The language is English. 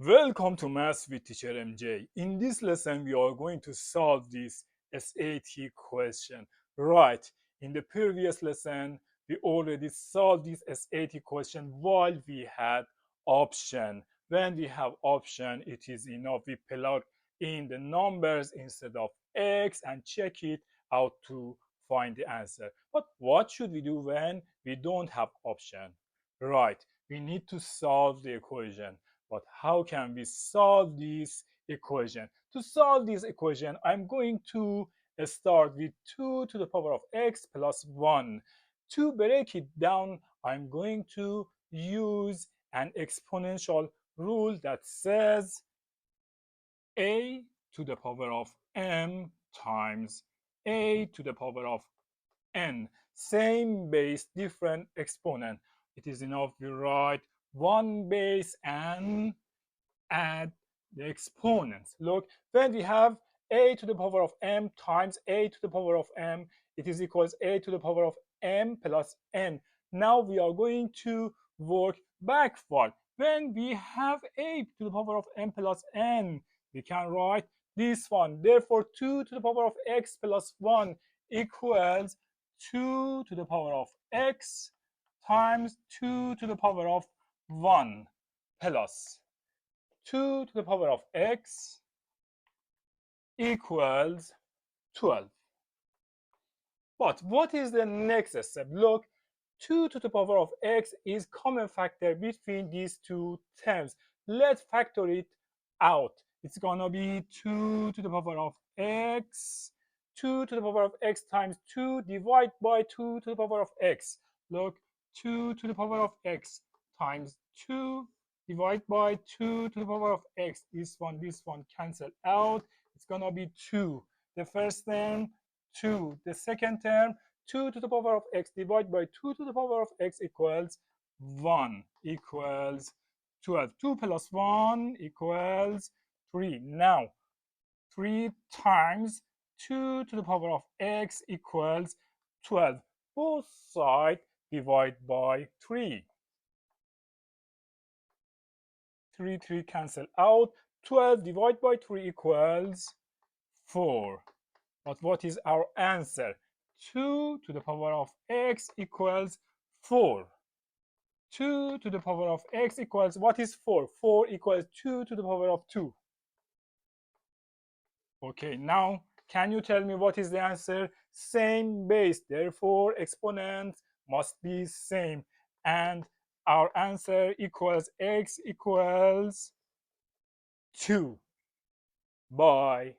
Welcome to Maths with Teacher MJ. In this lesson, we are going to solve this SAT question. Right, in the previous lesson, we already solved this SAT question while we had option. When we have option, it is enough. We plug in the numbers instead of X and check it out to find the answer. But what should we do when we don't have option? Right, we need to solve the equation. But how can we solve this equation? To solve this equation, I'm going to start with 2 to the power of x plus 1. To break it down, I'm going to use an exponential rule that says a to the power of m times a to the power of n. Same base, different exponent. It is enough we write one base and add the exponents. Look, when we have a to the power of m times a to the power of m, it is equals a to the power of m plus n. Now we are going to work backward. When we have a to the power of m plus n, we can write this one. Therefore, 2 to the power of x plus 1 equals 2 to the power of x times 2 to the power of 1 plus 2 to the power of x equals 12. But what is the next step? Look, 2 to the power of x is common factor between these two terms. Let's factor it out. It's gonna be 2 to the power of x, 2 to the power of x times 2 divided by 2 to the power of x. Look, 2 to the power of x times 2 divided by 2 to the power of x. This one cancel out. It's gonna be 2. The first term 2. The second term, 2 to the power of x divided by 2 to the power of x equals 1 equals 12. 2 plus 1 equals 3. Now, 3 times 2 to the power of x equals 12. Both sides divide by 3. 3 cancel out. 12 divided by 3 equals 4. But what is our answer? 2 to the power of x equals 4. 2 to the power of x equals, what is 4? 4 equals 2 to the power of 2. Okay, now can you tell me what is the answer? Same base, therefore exponents must be same. And our answer equals x equals 2. Bye.